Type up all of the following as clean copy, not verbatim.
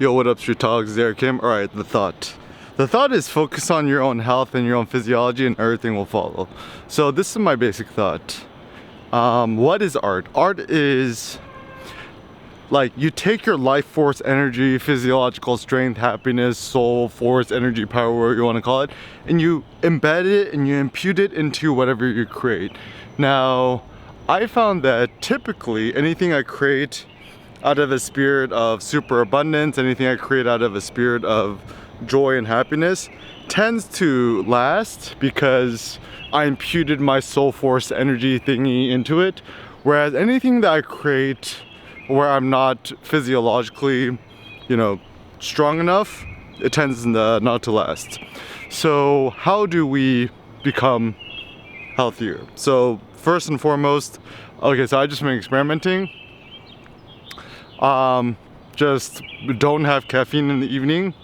Yo, what up, Street Talks? There, Kim. Alright, the thought. The thought is focus on your own health and your own physiology and everything will follow. So this is my basic thought. What is art? Art is like you take your life force, energy, physiological strength, happiness, soul, force, energy, power, whatever you want to call it, and you embed it and you impute it into whatever you create. Now, I found that typically anything I create out of a spirit of superabundance, anything I create out of a spirit of joy and happiness tends to last because I imputed my soul force energy thingy into it. Whereas anything that I create where I'm not physiologically, strong enough, it tends not to last. So how do we become healthier? So first and foremost, okay, so I just been experimenting. Just don't have caffeine in the evening.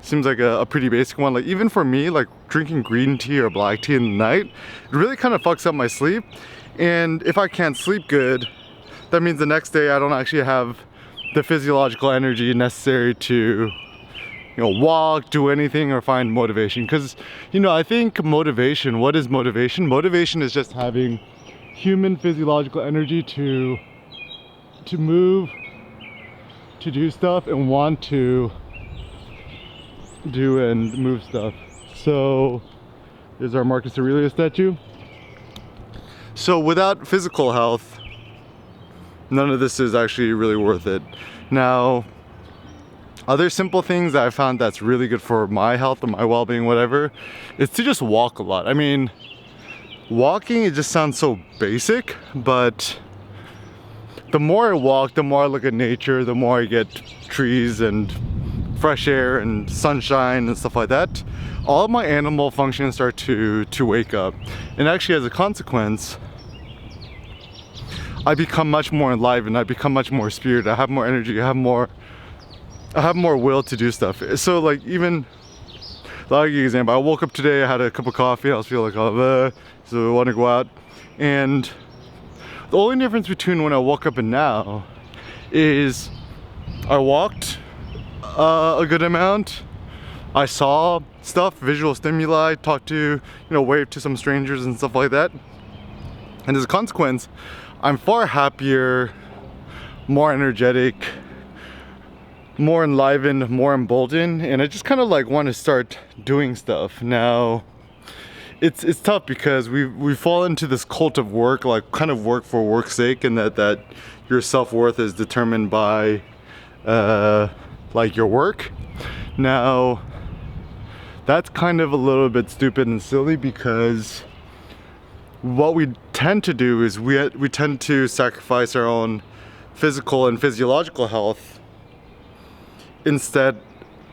Seems like a pretty basic one. Like even for me, like drinking green tea or black tea in the night, it really kind of fucks up my sleep. And if I can't sleep good, that means the next day I don't actually have the physiological energy necessary to, walk, do anything, or find motivation. Because, I think motivation, what is motivation? Motivation is just having human physiological energy to move, to do stuff, and want to do and move stuff. So there's our Marcus Aurelius statue. So without physical health, none of this is actually really worth it. Now, other simple things that I found that's really good for my health and my well-being, whatever, is to just walk a lot. I mean, walking, it just sounds so basic, but the more I walk, the more I look at nature, the more I get trees and fresh air and sunshine and stuff like that, all of my animal functions start to wake up. And actually, as a consequence, I become much more enlivened, I become much more spirited, I have more energy, I have more will to do stuff. So like even, I'll give you an example. I woke up today, I had a cup of coffee, I was feeling like, so I want to go out. And the only difference between when I woke up and now is I walked a good amount, I saw stuff, visual stimuli, talked to, waved to some strangers and stuff like that. And as a consequence, I'm far happier, more energetic, more enlivened, more emboldened, and I just kind of like want to start doing stuff. Now, it's tough because we fall into this cult of work, like kind of work for work's sake, and that your self-worth is determined by like your work. Now, that's kind of a little bit stupid and silly because what we tend to do is we tend to sacrifice our own physical and physiological health instead,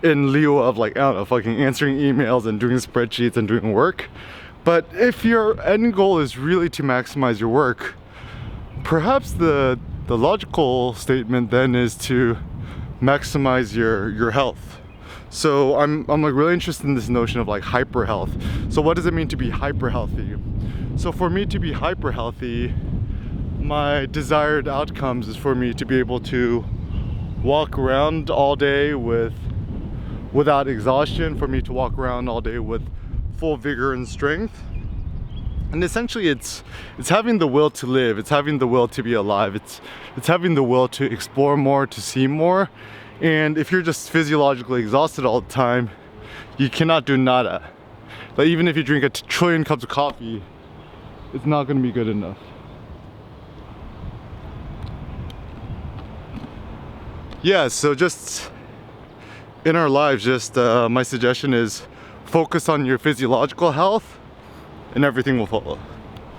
in lieu of like, I don't know, fucking answering emails and doing spreadsheets and doing work. But if your end goal is really to maximize your work, perhaps the logical statement then is to maximize your health. So I'm like really interested in this notion of like hyper health. So what does it mean to be hyper healthy? So for me to be hyper healthy, my desired outcomes is for me to be able to walk around all day without exhaustion, for me to walk around all day with full vigor and strength. And essentially it's having the will to live, it's having the will to be alive, it's having the will to explore more, to see more. And if you're just physiologically exhausted all the time, you cannot do nada. Like even if you drink a trillion cups of coffee, it's not going to be good enough. Yeah, so just in our lives, just my suggestion is focus on your physiological health and everything will follow.